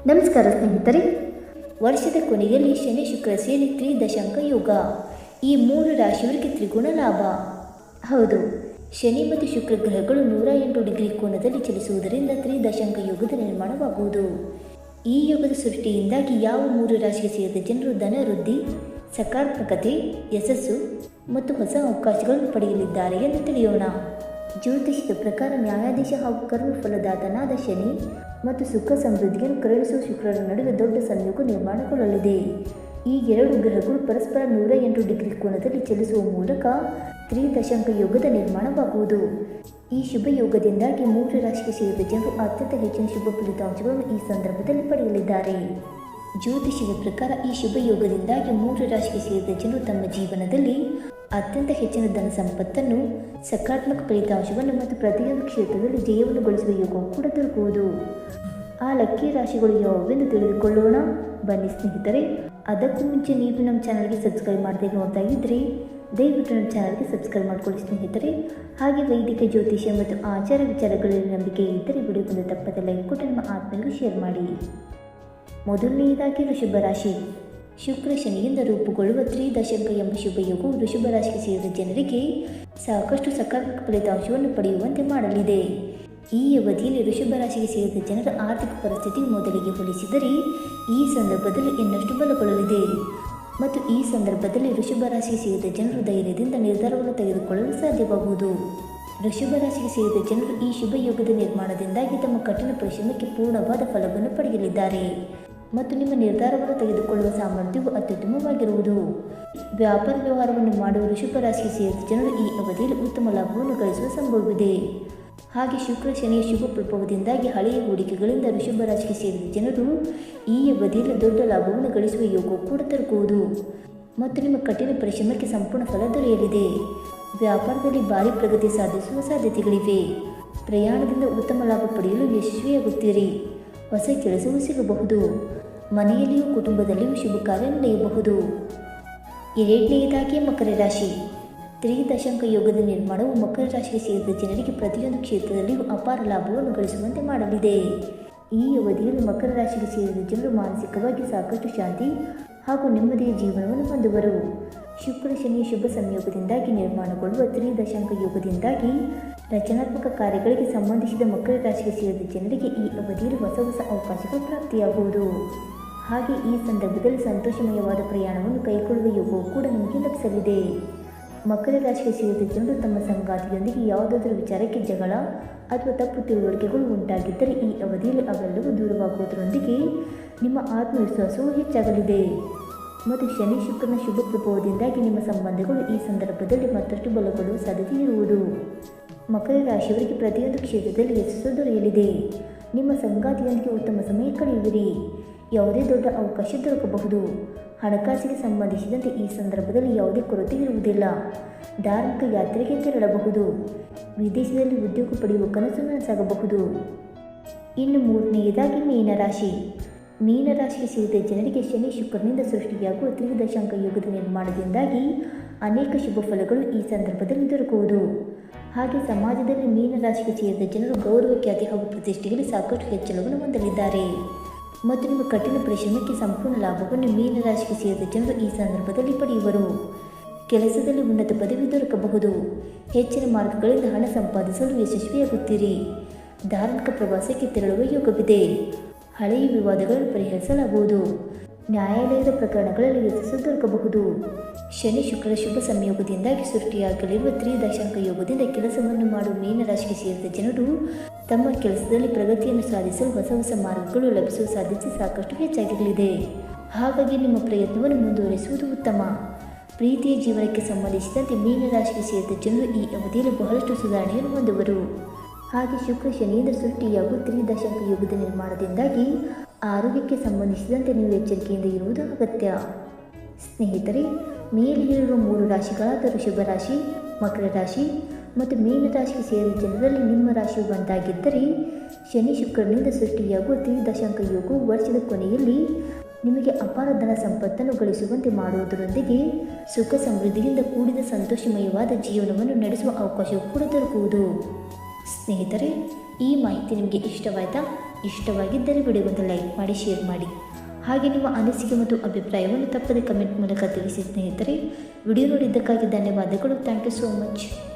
ನಮಸ್ಕಾರ ಸ್ನೇಹಿತರೆ. ವರ್ಷದ ಕೊನೆಯಲ್ಲಿ ಶನಿ ಶುಕ್ರ ಸೇರಿ ತ್ರಿದಶಾಂಕ ಯೋಗ. ಈ 3 ರಾಶಿಯವರಿಗೆ ತ್ರಿಗುಣ ಲಾಭ. ಹೌದು, ಶನಿ ಮತ್ತು ಶುಕ್ರ ಗ್ರಹಗಳು 108 ಡಿಗ್ರಿ ಕೋನದಲ್ಲಿ ಚಲಿಸುವುದರಿಂದ ತ್ರಿದಶಾಂಕ ಯೋಗದ ನಿರ್ಮಾಣವಾಗುವುದು. ಈ ಯೋಗದ ಸೃಷ್ಟಿಯಿಂದಾಗಿ ಯಾವ 3 ರಾಶಿಗೆ ಸೇರಿದ ಜನರು ಧನ ವೃದ್ಧಿ, ಸಕಾರಾತ್ಮಕತೆ, ಯಶಸ್ಸು ಮತ್ತು ಹೊಸ ಅವಕಾಶಗಳನ್ನು ಪಡೆಯಲಿದ್ದಾರೆ ಎಂದು ತಿಳಿಯೋಣ. ಜ್ಯೋತಿಷದ ಪ್ರಕಾರ ನ್ಯಾಯಾಧೀಶ ಹಾಗೂ ಕರ್ಮಫಲದಾತನಾದ ಶನಿ ಮತ್ತು ಸುಖ ಸಮೃದ್ಧಿಯನ್ನು ಕರುಣಿಸುವ ಶುಕ್ರರ ನಡುವೆ ದೊಡ್ಡ ಸಂಯೋಗ ನಿರ್ಮಾಣಗೊಳ್ಳಲಿದೆ. ಈ 2 ಗ್ರಹಗಳು ಪರಸ್ಪರ 108 ಡಿಗ್ರಿ ಕೋನದಲ್ಲಿ ಚಲಿಸುವ ಮೂಲಕ ತ್ರಿದಶಾಂಕ ಯೋಗದ ನಿರ್ಮಾಣವಾಗುವುದು. ಈ ಶುಭ ಯೋಗದಿಂದಾಗಿ 3 ರಾಶಿಗೆ ಸೇರಿದ ಜನರು ಅತ್ಯಂತ ಹೆಚ್ಚಿನ ಶುಭ ಫಲಿತಾಂಶಗಳನ್ನು ಈ ಸಂದರ್ಭದಲ್ಲಿ ಪಡೆಯಲಿದ್ದಾರೆ. ಜ್ಯೋತಿಷದ ಪ್ರಕಾರ ಈ ಶುಭ ಯೋಗದಿಂದಾಗಿ 3 ರಾಶಿಗೆ ಸೇರಿದ ಜನರು ತಮ್ಮ ಜೀವನದಲ್ಲಿ ಅತ್ಯಂತ ಹೆಚ್ಚಿನ ಧನ ಸಂಪತ್ತನ್ನು, ಸಕಾರಾತ್ಮಕ ಫಲಿತಾಂಶವನ್ನು ಮತ್ತು ಪ್ರತಿಯೊಂದು ಕ್ಷೇತ್ರದಲ್ಲಿ ಜಯವನ್ನು ಗಳಿಸುವ ಯೋಗವು ಕೂಡ ದೊರಕುವುದು. ಆ ಲಕ್ಕಿ ರಾಶಿಗಳು ಯಾವುವೆಂದು ತಿಳಿದುಕೊಳ್ಳೋಣ ಬನ್ನಿ ಸ್ನೇಹಿತರೆ. ಅದಕ್ಕೂ ಮುಂಚೆ ನೀವು ನಮ್ಮ ಚಾನಲ್ಗೆ ಸಬ್ಸ್ಕ್ರೈಬ್ ಮಾಡದೆ ನೋಡ್ತಾ ಇದ್ದರೆ ದಯವಿಟ್ಟು ನಮ್ಮ ಚಾನಲ್ಗೆ ಸಬ್ಸ್ಕ್ರೈಬ್ ಮಾಡಿಕೊಳ್ಳಿ ಸ್ನೇಹಿತರೆ. ಹಾಗೆ ವೈದಿಕ ಜ್ಯೋತಿಷ್ಯ ಮತ್ತು ಆಚಾರ ವಿಚಾರಗಳಲ್ಲಿ ನಂಬಿಕೆ ಇದ್ದರೆ ವಿಡಿಯೋವನ್ನು ತಪ್ಪದೆ ಲೈಕ್ ಕೊಟ್ಟು ನಿಮ್ಮ ಆತ್ಮೀಯರಿಗೆ ಶೇರ್ ಮಾಡಿ. ಮೊದಲನೆಯದಾಗಿ ವೃಷಭ ರಾಶಿ. ಶುಕ್ರ ಶನಿಯಿಂದ ರೂಪುಗೊಳ್ಳುವ ತ್ರಿದಶಾಂಕ ಎಂಬ ಶುಭ ಯೋಗವು ವೃಷಭ ರಾಶಿಗೆ ಸೇರಿದ ಜನರಿಗೆ ಸಾಕಷ್ಟು ಸಕಾರಾತ್ಮಕ ಫಲಿತಾಂಶವನ್ನು ಪಡೆಯುವಂತೆ ಮಾಡಲಿದೆ. ಈ ಅವಧಿಯಲ್ಲಿ ವೃಷಭ ರಾಶಿಗೆ ಸೇರಿದ ಜನರ ಆರ್ಥಿಕ ಪರಿಸ್ಥಿತಿ ಮೊದಲಿಗೆ ಹೋಲಿಸಿದರೆ ಈ ಸಂದರ್ಭದಲ್ಲಿ ಇನ್ನಷ್ಟು ಬಲಗೊಳ್ಳಲಿದೆ ಮತ್ತು ಈ ಸಂದರ್ಭದಲ್ಲಿ ವೃಷಭ ರಾಶಿಗೆ ಸೇರಿದ ಜನರು ಧೈರ್ಯದಿಂದ ನಿರ್ಧಾರವನ್ನು ತೆಗೆದುಕೊಳ್ಳಲು ಸಾಧ್ಯವಾಗುವುದು. ವೃಷಭ ರಾಶಿಗೆ ಸೇರಿದ ಜನರು ಈ ಶುಭ ಯೋಗದ ನಿರ್ಮಾಣದಿಂದಾಗಿ ತಮ್ಮ ಕಠಿಣ ಪರಿಶ್ರಮಕ್ಕೆ ಪೂರ್ಣವಾದ ಫಲವನ್ನು ಪಡೆಯಲಿದ್ದಾರೆ ಮತ್ತು ನಿಮ್ಮ ನಿರ್ಧಾರವನ್ನು ತೆಗೆದುಕೊಳ್ಳುವ ಸಾಮರ್ಥ್ಯವು ಅತ್ಯುತ್ತಮವಾಗಿರುವುದು. ವ್ಯಾಪಾರ ವ್ಯವಹಾರವನ್ನು ಮಾಡುವ ವೃಷಭ ರಾಶಿಗೆ ಸೇರಿದ ಜನರು ಈ ಅವಧಿಯಲ್ಲಿ ಉತ್ತಮ ಲಾಭವನ್ನು ಗಳಿಸುವ ಸಂಭವವಿದೆ. ಹಾಗೆ ಶುಕ್ರ ಶನಿಯ ಶುಭ ಪ್ರಭಾವದಿಂದಾಗಿ ಹಳೆಯ ಹೂಡಿಕೆಗಳಿಂದ ವೃಷಭ ರಾಶಿಗೆ ಸೇರಿದ ಜನರು ಈ ಅವಧಿಯಲ್ಲಿ ದೊಡ್ಡ ಲಾಭವನ್ನು ಗಳಿಸುವ ಯೋಗವು ಕೂಡ ದೊರಕುವುದು ಮತ್ತು ನಿಮ್ಮ ಕಠಿಣ ಪರಿಶ್ರಮಕ್ಕೆ ಸಂಪೂರ್ಣ ಫಲ ದೊರೆಯಲಿದೆ. ವ್ಯಾಪಾರದಲ್ಲಿ ಭಾರಿ ಪ್ರಗತಿ ಸಾಧಿಸುವ ಸಾಧ್ಯತೆಗಳಿವೆ. ಪ್ರಯಾಣದಿಂದ ಉತ್ತಮ ಲಾಭ ಪಡೆಯಲು ಯಶಸ್ವಿಯಾಗುತ್ತೀರಿ. ಹೊಸ ಕೆಲಸವೂ ಸಿಗಬಹುದು. ಮನೆಯಲ್ಲಿಯೂ ಕುಟುಂಬದಲ್ಲಿಯೂ ಶುಭ ಕಾರ್ಯ ನಡೆಯಬಹುದು. ಎರಡನೆಯದಾಗಿ ಮಕರ ರಾಶಿ. ತ್ರಿದಶಾಂಕ ಯೋಗದ ನಿರ್ಮಾಣವು ಮಕರ ರಾಶಿಗೆ ಸೇರಿದ ಜನರಿಗೆ ಪ್ರತಿಯೊಂದು ಕ್ಷೇತ್ರದಲ್ಲಿಯೂ ಅಪಾರ ಲಾಭವನ್ನು ಗಳಿಸುವಂತೆ ಮಾಡಲಿದೆ. ಈ ಅವಧಿಯಲ್ಲಿ ಮಕರ ರಾಶಿಗೆ ಸೇರಿದ ಜನರು ಮಾನಸಿಕವಾಗಿ ಸಾಕಷ್ಟು ಶಾಂತಿ ಹಾಗೂ ನೆಮ್ಮದಿಯ ಜೀವನವನ್ನು ಹೊಂದುವರು. ಶುಕ್ರ ಶನಿಯ ಶುಭ ಸಂಯೋಗದಿಂದಾಗಿ ನಿರ್ಮಾಣಗೊಳ್ಳುವ ತ್ರಿದಶಾಂಕ ಯೋಗದಿಂದಾಗಿ ರಚನಾತ್ಮಕ ಕಾರ್ಯಗಳಿಗೆ ಸಂಬಂಧಿಸಿದ ಮಕರ ರಾಶಿಗೆ ಸೇರಿದ ಜನರಿಗೆ ಈ ಅವಧಿಯಲ್ಲಿ ಹೊಸ ಅವಕಾಶಗಳು ಪ್ರಾಪ್ತಿಯಾಗುವುದು. ಹಾಗೆ ಈ ಸಂದರ್ಭದಲ್ಲಿ ಸಂತೋಷಮಯವಾದ ಪ್ರಯಾಣವನ್ನು ಕೈಗೊಳ್ಳುವ ಯೋಗವು ಕೂಡ ನಿಮಗೆ ಲಭಿಸಲಿದೆ. ಮಕರ ರಾಶಿಗೆ ಸೇರಿದ ಜನರು ತಮ್ಮ ಸಂಗಾತಿಯೊಂದಿಗೆ ಯಾವುದಾದರೂ ವಿಚಾರಕ್ಕೆ ಜಗಳ ಅಥವಾ ತಪ್ಪು ತಿಳುವಳಿಕೆಗಳು ಉಂಟಾಗಿದ್ದರೆ ಈ ಅವಧಿಯಲ್ಲಿ ಅವೆಲ್ಲವೂ ದೂರವಾಗುವುದರೊಂದಿಗೆ ನಿಮ್ಮ ಆತ್ಮವಿಶ್ವಾಸವೂ ಹೆಚ್ಚಾಗಲಿದೆ ಮತ್ತು ಶನಿ ಶುಕ್ರನ ಶುಭ ಪ್ರಭಾವದಿಂದಾಗಿ ನಿಮ್ಮ ಸಂಬಂಧಗಳು ಈ ಸಂದರ್ಭದಲ್ಲಿ ಮತ್ತಷ್ಟು ಬಲಗೊಳ್ಳುವ ಸಾಧ್ಯತೆ ಇರುವುದು. ಮಕರ ರಾಶಿಯವರಿಗೆ ಪ್ರತಿಯೊಂದು ಕ್ಷೇತ್ರದಲ್ಲಿ ಯಶಸ್ಸು ದೊರೆಯಲಿದೆ. ನಿಮ್ಮ ಸಂಗಾತಿಯೊಂದಿಗೆ ಉತ್ತಮ ಸಮಯ ಕಳೆಯುವಿರಿ. ಯಾವುದೇ ದೊಡ್ಡ ಅವಕಾಶ ದೊರಕಬಹುದು. ಹಣಕಾಸಿಗೆ ಸಂಬಂಧಿಸಿದಂತೆ ಈ ಸಂದರ್ಭದಲ್ಲಿ ಯಾವುದೇ ಕೊರತೆ ಇರುವುದಿಲ್ಲ. ಧಾರ್ಮಿಕ ಯಾತ್ರೆಗೆ ತೆರಳಬಹುದು. ವಿದೇಶದಲ್ಲಿ ಉದ್ಯೋಗ ಪಡೆಯುವ ಕನಸು ನನಸಾಗಬಹುದು. ಇನ್ನು ಮೂರನೆಯದಾಗಿ ಮೀನರಾಶಿ. ಮೀನರಾಶಿಗೆ ಸೇರಿದ ಜನರಿಗೆ ಶನಿ ಶುಕ್ರನಿಂದ ಸೃಷ್ಟಿಯಾಗುವ ತ್ರಿದಶಾಂಕ ಯೋಗದ ನಿರ್ಮಾಣದಿಂದಾಗಿ ಅನೇಕ ಶುಭ ಫಲಗಳು ಈ ಸಂದರ್ಭದಲ್ಲಿ ದೊರಕುವುದು. ಹಾಗೆ ಸಮಾಜದಲ್ಲಿ ಮೀನರಾಶಿಗೆ ಸೇರಿದ ಜನರು ಗೌರವ, ಖ್ಯಾತಿ ಹಾಗೂ ಪ್ರತಿಷ್ಠೆಯಲ್ಲಿ ಸಾಕಷ್ಟು ಹೆಚ್ಚಳವನ್ನು ಹೊಂದಲಿದ್ದಾರೆ ಮತ್ತು ನಿಮ್ಮ ಕಠಿಣ ಪರಿಶ್ರಮಕ್ಕೆ ಸಂಪೂರ್ಣ ಲಾಭವನ್ನು ಮೀನರಾಶಿಗೆ ಸೇರಿದ ಜನರು ಈ ಸಂದರ್ಭದಲ್ಲಿ ಪಡೆಯುವರು. ಕೆಲಸದಲ್ಲಿ ಉನ್ನತ ಪದವಿ ದೊರಕಬಹುದು. ಹೆಚ್ಚಿನ ಮಾರ್ಗಗಳಿಂದ ಹಣ ಸಂಪಾದಿಸಲು ಯಶಸ್ವಿಯಾಗುತ್ತೀರಿ. ಧಾರ್ಮಿಕ ಪ್ರವಾಸಕ್ಕೆ ತೆರಳುವ ಯೋಗವಿದೆ. ಹಳೆಯ ವಿವಾದಗಳನ್ನು ಪರಿಹರಿಸಲಾಗುವುದು. ನ್ಯಾಯಾಲಯದ ಪ್ರಕರಣಗಳಲ್ಲಿ ಯಶಸ್ಸು ದೊರಕಬಹುದು. ಶನಿ ಶುಕ್ರ ಶುಭ ಸಂಯೋಗದಿಂದಾಗಿ ಸೃಷ್ಟಿಯಾಗಲಿರುವ ತ್ರಿದಶಾಂಕ ಯೋಗದಿಂದ ಕೆಲಸವನ್ನು ಮಾಡುವ ಮೀನರಾಶಿಗೆ ಸೇರಿದ ಜನರು ತಮ್ಮ ಕೆಲಸದಲ್ಲಿ ಪ್ರಗತಿಯನ್ನು ಸಾಧಿಸಲು ಹೊಸ ಮಾರ್ಗಗಳು ಲಭಿಸುವ ಸಾಧ್ಯತೆ ಸಾಕಷ್ಟು ಹೆಚ್ಚಾಗಿರಲಿದೆ. ಹಾಗಾಗಿ ನಿಮ್ಮ ಪ್ರಯತ್ನವನ್ನು ಮುಂದುವರಿಸುವುದು ಉತ್ತಮ. ಪ್ರೀತಿಯ ಜೀವನಕ್ಕೆ ಸಂಬಂಧಿಸಿದಂತೆ ಮೀನರಾಶಿಗೆ ಸೇರಿದ ಜನರು ಈ ಅವಧಿಯಲ್ಲಿ ಬಹಳಷ್ಟು ಸುಧಾರಣೆಯನ್ನು ಹೊಂದುವರು. ಹಾಗೆ ಶುಕ್ರ ಶನಿಯಿಂದ ಸೃಷ್ಟಿಯಾಗುವ ತ್ರಿದಶಾಂಕ ಯೋಗದ ನಿರ್ಮಾಣದಿಂದಾಗಿ ಆರೋಗ್ಯಕ್ಕೆ ಸಂಬಂಧಿಸಿದಂತೆ ನೀವು ಎಚ್ಚರಿಕೆಯಿಂದ ಇರುವುದು ಅಗತ್ಯ. ಸ್ನೇಹಿತರೆ, ಮೇಲೆ ಹೇಳಿರುವ 3 ರಾಶಿಗಳಾದ ವೃಷಭ ರಾಶಿ, ಮಕರ ರಾಶಿ ಮತ್ತು ಮೀನರಾಶಿಗೆ ಸೇರಿದ ಜನರಲ್ಲಿ ನಿಮ್ಮ ರಾಶಿಯು ಒಂದಾಗಿದ್ದರೆ ಶನಿ ಶುಕ್ರನಿಂದ ಸೃಷ್ಟಿಯಾಗುವ ತ್ರಿದಶಾಂಕ ಯೋಗವು ವರ್ಷದ ಕೊನೆಯಲ್ಲಿ ನಿಮಗೆ ಅಪಾರ ಧನ ಸಂಪತ್ತನ್ನು ಗಳಿಸುವಂತೆ ಮಾಡುವುದರೊಂದಿಗೆ ಸುಖ ಸಮೃದ್ಧಿಯಿಂದ ಕೂಡಿದ ಸಂತೋಷಮಯವಾದ ಜೀವನವನ್ನು ನಡೆಸುವ ಅವಕಾಶವೂ ಕೂಡ ದೊರಕುವುದು. ಸ್ನೇಹಿತರೆ, ಈ ಮಾಹಿತಿ ನಿಮಗೆ ಇಷ್ಟವಾಯಿತಾ? ಇಷ್ಟವಾಗಿದ್ದರೆ ವಿಡಿಯೋಗೊಂದು ಲೈಕ್ ಮಾಡಿ, ಶೇರ್ ಮಾಡಿ. ಹಾಗೆ ನಿಮ್ಮ ಅನಿಸಿಕೆ ಮತ್ತು ಅಭಿಪ್ರಾಯವನ್ನು ತಪ್ಪದೆ ಕಮೆಂಟ್ ಮೂಲಕ ತಿಳಿಸಿ ಸ್ನೇಹಿತರೆ. ವಿಡಿಯೋ ನೋಡಿದ್ದಕ್ಕಾಗಿ ಧನ್ಯವಾದಗಳು. Thank you so much.